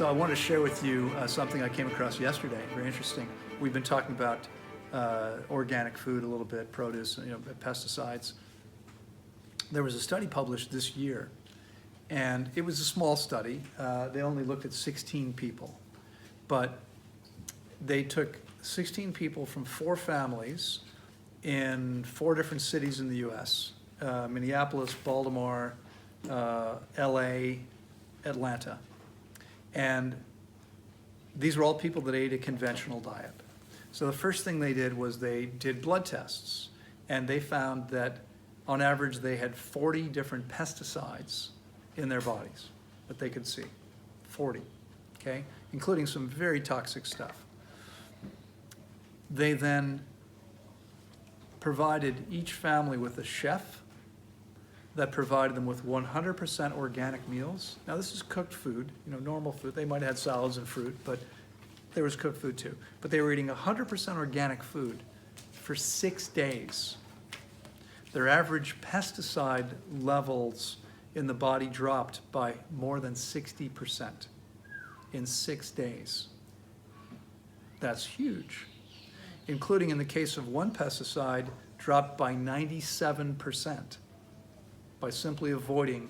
So I wanted to share with you something I came across yesterday, very interesting. We've been talking about organic food a little bit, produce, pesticides. There was a study published this year, and it was a small study. They only looked at 16 people, but they took 16 people from 4 families in 4 different cities in the US, Minneapolis, Baltimore, LA, Atlanta. And these were all people that ate a conventional diet. So the first thing they did was they did blood tests, and they found that on average they had 40 different pesticides in their bodies that they could see. 40, okay? Including some very toxic stuff. They then provided each family with a chef that provided them with 100% organic meals. Now this is cooked food, normal food. They might have had salads and fruit, but there was cooked food too. But they were eating 100% organic food for 6 days. Their average pesticide levels in the body dropped by more than 60% in 6 days. That's huge. Including in the case of one pesticide, dropped by 97%. By simply avoiding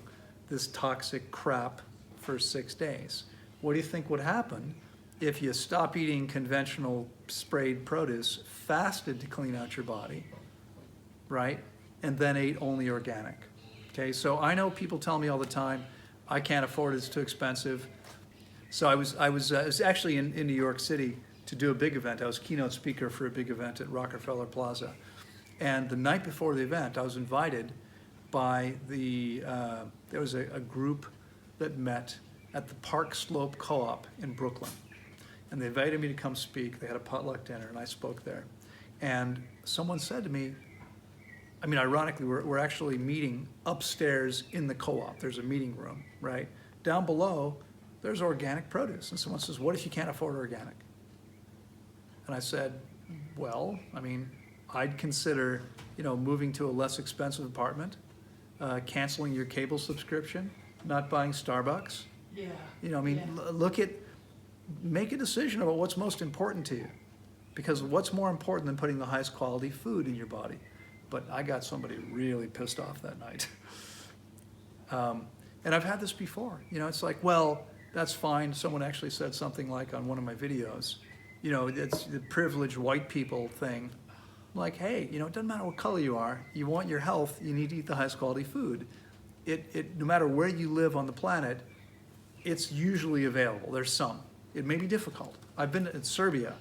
this toxic crap for 6 days. What do you think would happen if you stop eating conventional sprayed produce, fasted to clean out your body, right, and then ate only organic? Okay, so I know people tell me all the time, I can't afford it, it's too expensive. So I was actually in New York City to do a big event. I was keynote speaker for a big event at Rockefeller Plaza. And the night before the event, I was invited by there was a group that met at the Park Slope Co-op in Brooklyn. And they invited me to come speak. They had a potluck dinner, and I spoke there. And someone said to me, ironically, we're actually meeting upstairs in the co-op. There's a meeting room, right? Down below, there's organic produce. And someone says, what if you can't afford organic? And I said, well, I'd consider, moving to a less expensive apartment, canceling your cable subscription, not buying Starbucks. Yeah. Make a decision about what's most important to you. Because what's more important than putting the highest quality food in your body? But I got somebody really pissed off that night. And I've had this before. It's like, well, that's fine. Someone actually said something like on one of my videos, it's the privileged white people thing. Like, hey, it doesn't matter what color you are. You want your health, you need to eat the highest quality food. No matter where you live on the planet, it's usually available. There's some. It may be difficult. I've been in Serbia.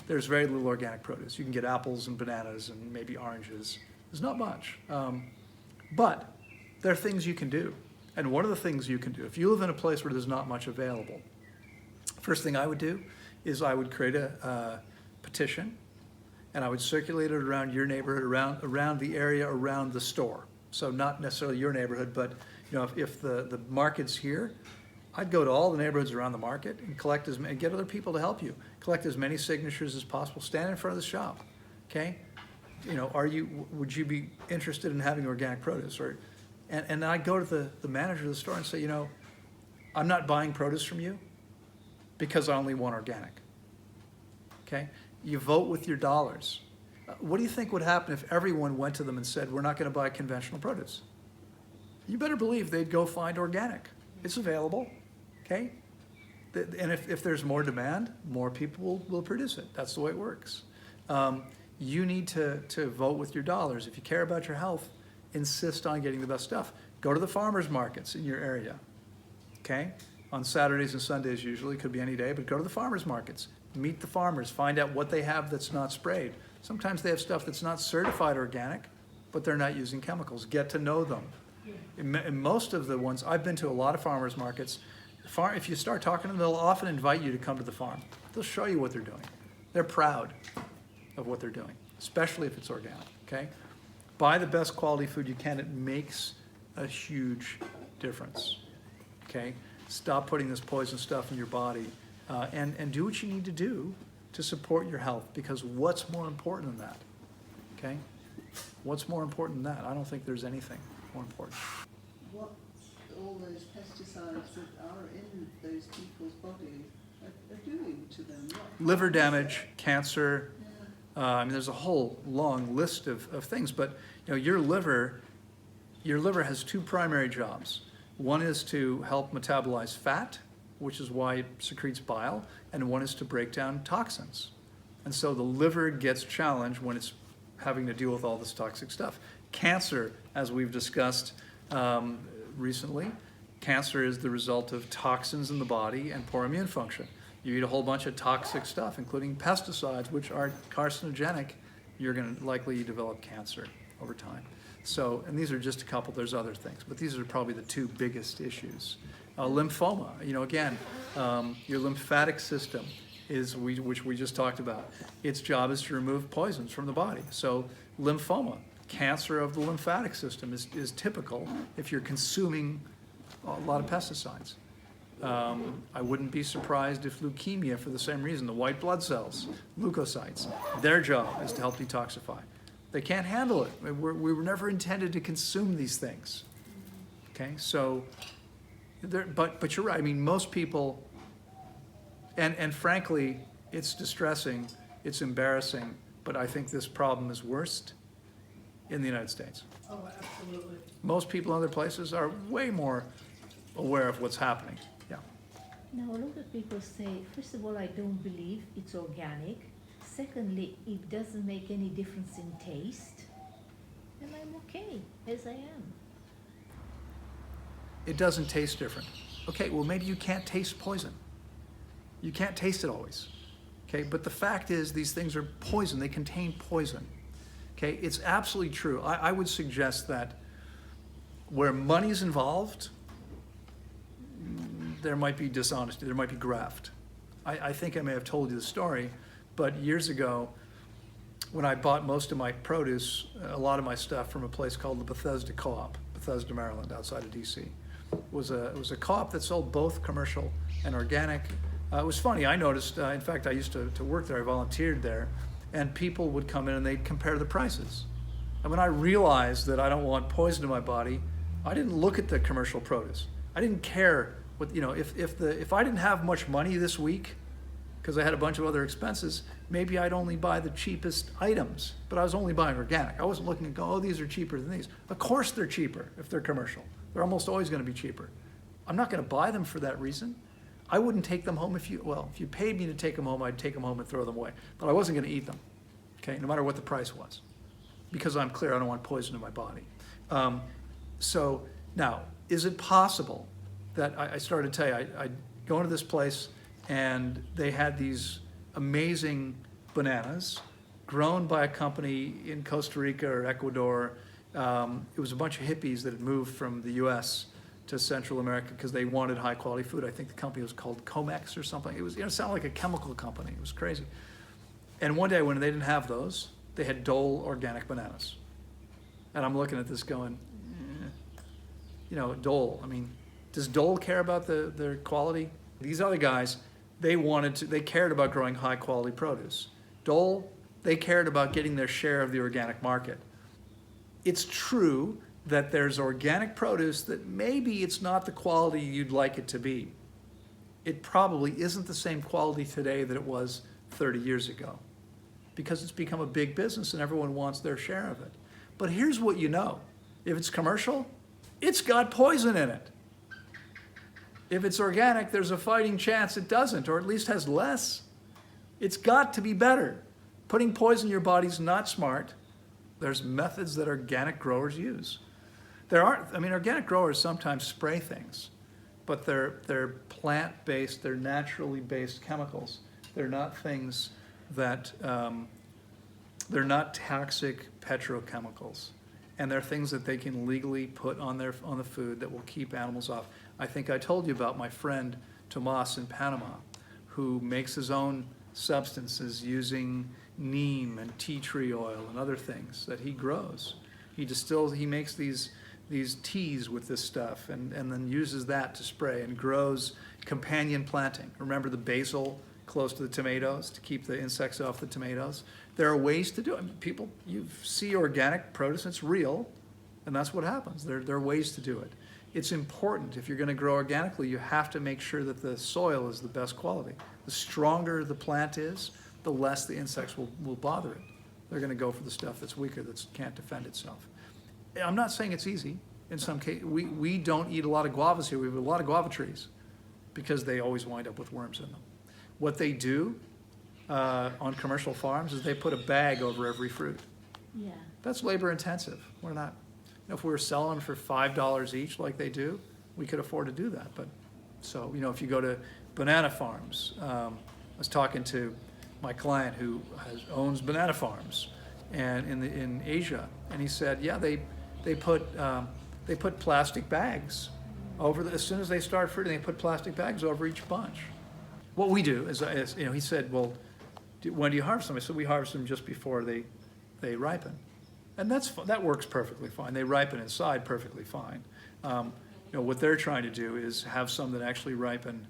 There's very little organic produce. You can get apples and bananas and maybe oranges. There's not much. But there are things you can do. And one of the things you can do, if you live in a place where there's not much available, first thing I would do is I would create a petition, and I would circulate it around your neighborhood, around the area around the store. So not necessarily your neighborhood, but if the market's here, I'd go to all the neighborhoods around the market and and get other people to help you. Collect as many signatures as possible. Stand in front of the shop, okay? Would you be interested in having organic produce? And I'd go to the manager of the store and say, I'm not buying produce from you because I only want organic, okay? You vote with your dollars. What do you think would happen if everyone went to them and said, we're not going to buy conventional produce? You better believe they'd go find organic. It's available, okay? And if there's more demand, more people will produce it. That's the way it works. You need to vote with your dollars. If you care about your health, insist on getting the best stuff. Go to the farmers markets in your area, okay? On Saturdays and Sundays usually, could be any day, but go to the farmers markets. Meet the farmers, find out what they have that's not sprayed. Sometimes they have stuff that's not certified organic, but they're not using chemicals. Get to know them. In most of the ones, I've been to a lot of farmers markets. If you start talking to them, they'll often invite you to come to the farm. They'll show you what they're doing. They're proud of what they're doing, especially if it's organic, okay? Buy the best quality food you can. It makes a huge difference, okay? Stop putting this poison stuff in your body. And do what you need to do to support your health, because what's more important than that, okay? What's more important than that? I don't think there's anything more important. all those pesticides that are in those people's bodies are doing to them. Liver damage, cancer. Yeah. I mean, there's a whole long list of things, but you know, your liver has two primary jobs. One is to help metabolize fat, which is why it secretes bile, and one is to break down toxins. And so the liver gets challenged when it's having to deal with all this toxic stuff. Cancer, as we've discussed recently, cancer is the result of toxins in the body and poor immune function. You eat a whole bunch of toxic stuff, including pesticides, which are carcinogenic, you're going to likely develop cancer over time. So, and these are just a couple, there's other things, but these are probably the two biggest issues. Lymphoma, you know, again, your lymphatic system is, which we just talked about, its job is to remove poisons from the body. So lymphoma, cancer of the lymphatic system is typical if you're consuming a lot of pesticides. I wouldn't be surprised if leukemia, for the same reason, the white blood cells, leukocytes, their job is to help detoxify. They can't handle it. We were never intended to consume these things. Okay, so, but you're right. I mean, most people, and frankly, it's distressing, it's embarrassing, but I think this problem is worst in the United States. Oh, absolutely. Most people in other places are way more aware of what's happening. Yeah. Now, a lot of people say, first of all, I don't believe it's organic. Secondly, it doesn't make any difference in taste. And I'm okay as I am. It doesn't taste different. Okay, well, maybe you can't taste poison. You can't taste it always. Okay, but the fact is these things are poison. They contain poison. Okay, it's absolutely true. I would suggest that where money's involved, there might be dishonesty, there might be graft. I think I may have told you the story, but years ago, when I bought most of my produce, a lot of my stuff from a place called the Bethesda Co-op, Bethesda, Maryland, outside of DC. It was a co-op that sold both commercial and organic. It was funny, I noticed, in fact, I used to work there, I volunteered there, and people would come in and they'd compare the prices. And when I realized that I don't want poison in my body, I didn't look at the commercial produce. I didn't care what, you know, if I didn't have much money this week, because I had a bunch of other expenses, maybe I'd only buy the cheapest items, but I was only buying organic. I wasn't looking to go, oh, these are cheaper than these. Of course they're cheaper if they're commercial. They're almost always gonna be cheaper. I'm not gonna buy them for that reason. I wouldn't take them home if you paid me to take them home, I'd take them home and throw them away. But I wasn't gonna eat them, okay, no matter what the price was. Because I'm clear, I don't want poison in my body. So now, is it possible that I started to tell you, I go into this place and they had these amazing bananas grown by a company in Costa Rica or Ecuador. It was a bunch of hippies that had moved from the US to Central America because they wanted high quality food. I think the company was called Comex or something. It was, you know, it sounded like a chemical company. It was crazy. And one day when they didn't have those, they had Dole organic bananas. And I'm looking at this going, you know, Dole, I mean, does Dole care about their quality? These other guys, they cared about growing high quality produce. Dole, they cared about getting their share of the organic market. It's true that there's organic produce that maybe it's not the quality you'd like it to be. It probably isn't the same quality today that it was 30 years ago because it's become a big business and everyone wants their share of it. But here's what you know. If it's commercial, it's got poison in it. If it's organic, there's a fighting chance it doesn't, or at least has less. It's got to be better. Putting poison in your body's not smart. There's methods that organic growers use. Organic growers sometimes spray things, but they're plant-based, they're naturally based chemicals. They're not things that, they're not toxic petrochemicals. And they're things that they can legally put on the food that will keep animals off. I think I told you about my friend Tomas in Panama, who makes his own substances using neem and tea tree oil and other things that he grows. He makes these teas with this stuff and then uses that to spray and grows companion planting. Remember the basil close to the tomatoes to keep the insects off the tomatoes? There are ways to do it. I mean, you see organic produce, it's real, and that's what happens. There are ways to do it. it's important, if you're gonna grow organically, you have to make sure that the soil is the best quality. The stronger the plant is, the less the insects will bother it. They're gonna go for the stuff that's weaker, that can't defend itself. I'm not saying it's easy. In some cases, we don't eat a lot of guavas here. We have a lot of guava trees because they always wind up with worms in them. What they do on commercial farms is they put a bag over every fruit. Yeah. That's labor intensive. We're not, if we were selling them for $5 each like they do, we could afford to do that. But so, if you go to banana farms, I was talking to my client who owns banana farms and in Asia, and he said, yeah, they put plastic bags over as soon as they start fruiting, they put plastic bags over each bunch. What we do is he said, well, when do you harvest them? I said, we harvest them just before they ripen. And that works perfectly fine. They ripen inside perfectly fine. What they're trying to do is have some that actually ripen.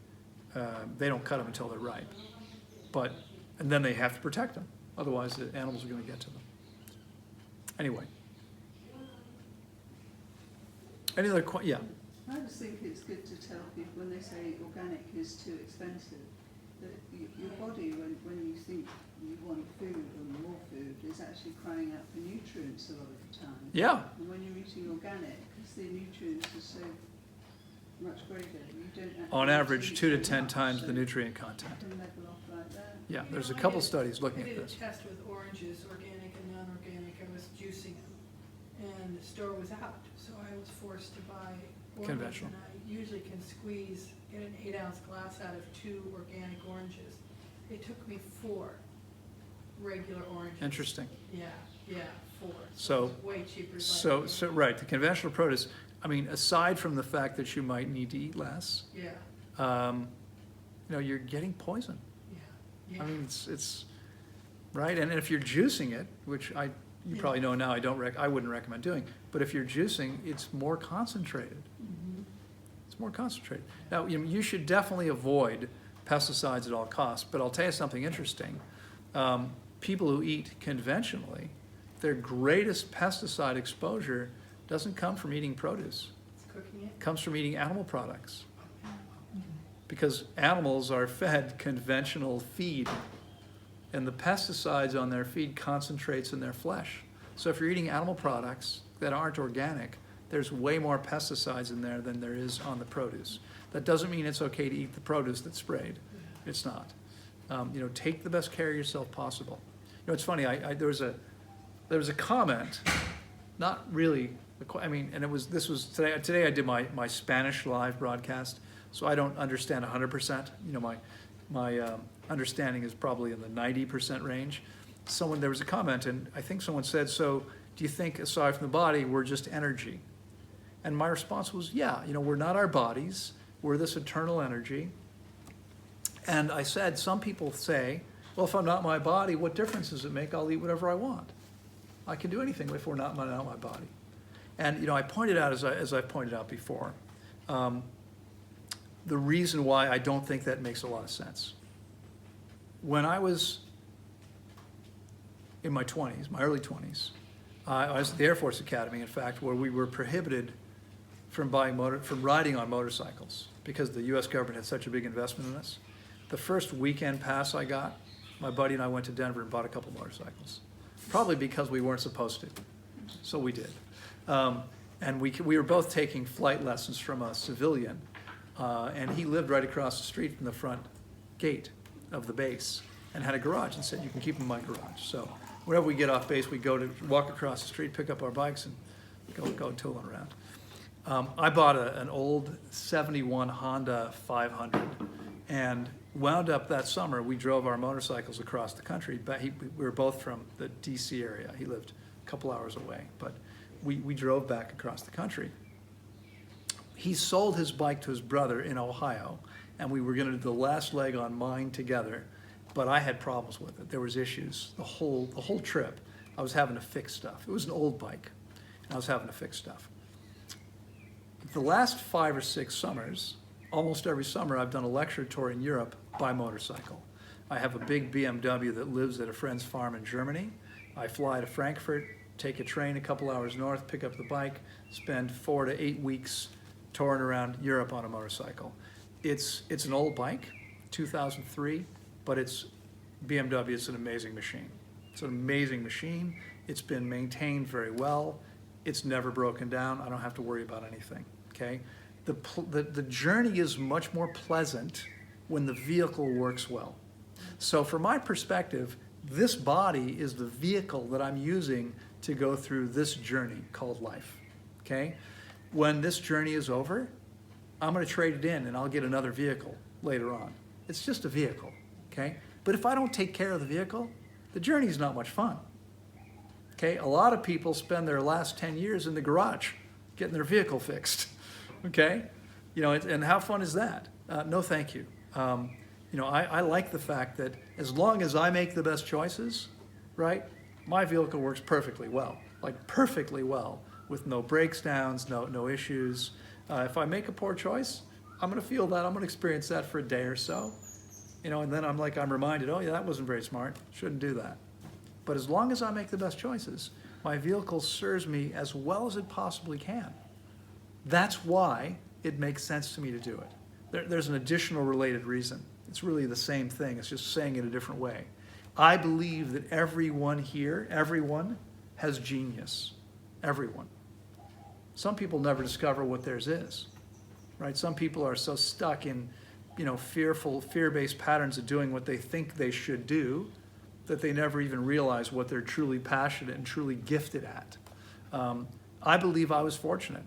They don't cut them until they're ripe. And then they have to protect them. Otherwise, the animals are going to get to them. Anyway. Any other questions? Yeah. I just think it's good to tell people when they say organic is too expensive, that your body, when you think you want food or more food, is actually crying out for nutrients a lot of the time. Yeah. And when you're eating organic, because the nutrients are so much greater, you don't actually On average, eat 2 to so 10 much, times so the nutrient content. it can level off like that. Yeah, there's a couple studies looking at this. I did a test with oranges, organic and non-organic. I was juicing them, and the store was out, so I was forced to buy oranges. Conventional. And I usually can get an 8-ounce glass out of 2 organic oranges. It took me 4 regular oranges. Interesting. Yeah, 4. So- it was way cheaper. So right, the conventional produce, aside from the fact that you might need to eat less, Yeah, you're getting poison. yeah. It's right, and if you're juicing it, which you probably know now, I wouldn't recommend doing, but if you're juicing, it's more concentrated. Mhm. It's more concentrated. Now, you should definitely avoid pesticides at all costs, but I'll tell you something interesting. People who eat conventionally, their greatest pesticide exposure doesn't come from eating produce. It's cooking it. It comes from eating animal products. Because animals are fed conventional feed, and the pesticides on their feed concentrates in their flesh. So if you're eating animal products that aren't organic, there's way more pesticides in there than there is on the produce. That doesn't mean it's okay to eat the produce that's sprayed. It's not. Take the best care of yourself possible. It's funny, there was a comment, not really, and this was today I did my Spanish live broadcast, so I don't understand 100%. My understanding is probably in the 90% range. There was a comment, and I think someone said, so do you think aside from the body, we're just energy? And my response was, yeah, we're not our bodies, we're this eternal energy. And I said, some people say, well, if I'm not my body, what difference does it make? I'll eat whatever I want. I can do anything if we're not my body. And I pointed out, as I pointed out before, the reason why I don't think that makes a lot of sense. When I was in my 20s, my early 20s, I was at the Air Force Academy, in fact, where we were prohibited from riding on motorcycles because the U.S. government had such a big investment in us. The first weekend pass I got, my buddy and I went to Denver and bought a couple motorcycles, probably because we weren't supposed to, so we did. And we were both taking flight lessons from a civilian, and he lived right across the street from the front gate of the base and had a garage and said, you can keep them in my garage. So whenever we get off base, we go to walk across the street, pick up our bikes, and go tooling around. I bought an old 71 Honda 500 and wound up that summer, we drove our motorcycles across the country. We were both from the DC area. He lived a couple hours away, but we drove back across the country. He sold his bike to his brother in Ohio, and we were gonna do the last leg on mine together, but I had problems with it. There was issues. The whole trip, I was having to fix stuff. It was an old bike, and I was having to fix stuff. The last 5 or 6 summers, almost every summer, I've done a lecture tour in Europe by motorcycle. I have a big BMW that lives at a friend's farm in Germany. I fly to Frankfurt, take a train a couple hours north, pick up the bike, spend 4 to 8 weeks touring around Europe on a motorcycle. It's an old bike, 2003, but it's BMW. It's an amazing machine. It's an amazing machine. It's been maintained very well. It's never broken down. I don't have to worry about anything, okay? The journey is much more pleasant when the vehicle works well. So from my perspective, this body is the vehicle that I'm using to go through this journey called life, okay? When this journey is over, I'm gonna trade it in and I'll get another vehicle later on. It's just a vehicle, okay? But if I don't take care of the vehicle, the journey is not much fun, okay? A lot of people spend their last 10 years in the garage getting their vehicle fixed, okay? You know, and how fun is that? No, thank you. You know, I like the fact that as long as I make the best choices, right, my vehicle works perfectly well, like perfectly well, with no breakdowns, no issues. If I make a poor choice, I'm gonna feel that, I'm gonna experience that for a day or so, you know, and then I'm reminded, oh yeah, that wasn't very smart, shouldn't do that. But as long as I make the best choices, my vehicle serves me as well as it possibly can. That's why it makes sense to me to do it. There's an additional related reason. It's really the same thing, it's just saying it a different way. I believe that everyone here, everyone has genius. Everyone. Some people never discover what theirs is, right? Some people are so stuck in, you know, fear-based patterns of doing what they think they should do that they never even realize what they're truly passionate and truly gifted at. I believe I was fortunate.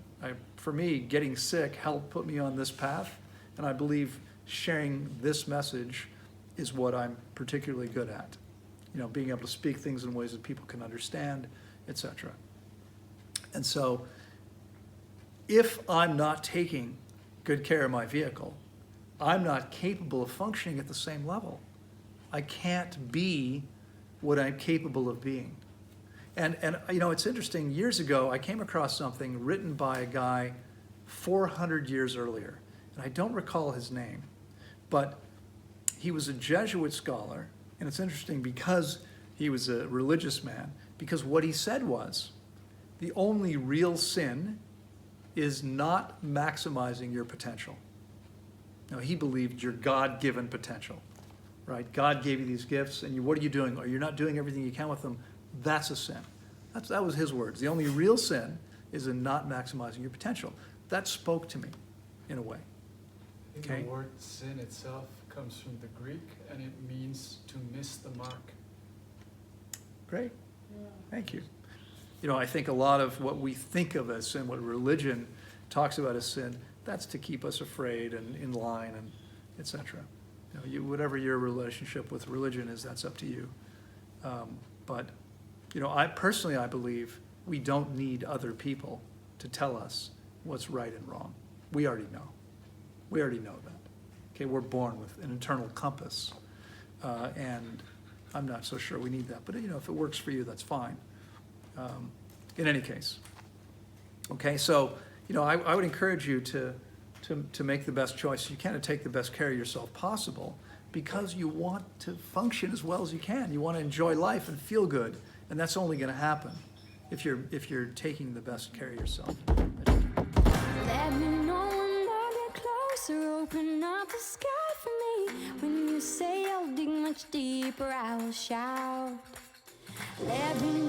For me, getting sick helped put me on this path, and I believe sharing this message is what I'm particularly good at. You know, being able to speak things in ways that people can understand, etc. And so, if I'm not taking good care of my vehicle, I'm not capable of functioning at the same level. I can't be what I'm capable of being. And you know, it's interesting, years ago, I came across something written by a guy 400 years earlier, and I don't recall his name, but he was a Jesuit scholar, and it's interesting because he was a religious man, because what he said was, the only real sin is not maximizing your potential. Now, he believed your God-given potential, right? God gave you these gifts, and what are you doing? Or you're not doing everything you can with them. That's a sin. That was his words. The only real sin is in not maximizing your potential. That spoke to me in a way. Okay? The word sin itself comes from the Greek, and it means to miss the mark. Great. Thank you. You know, I think a lot of what we think of as sin, what religion talks about as sin, that's to keep us afraid and in line and et cetera. You know, whatever your relationship with religion is, that's up to you. But, you know, I believe we don't need other people to tell us what's right and wrong. We already know. We already know that. Okay, we're born with an internal compass. And I'm not so sure we need that. But, you know, if it works for you, that's fine. In any case. Okay, so, you know, I would encourage you to make the best choice you can, to take the best care of yourself possible, because you want to function as well as you can. You want to enjoy life and feel good, and that's only going to happen if you're taking the best care of yourself. Let me know when I get closer, open up the sky for me. When you say I'll dig much deeper, I will shout. Let me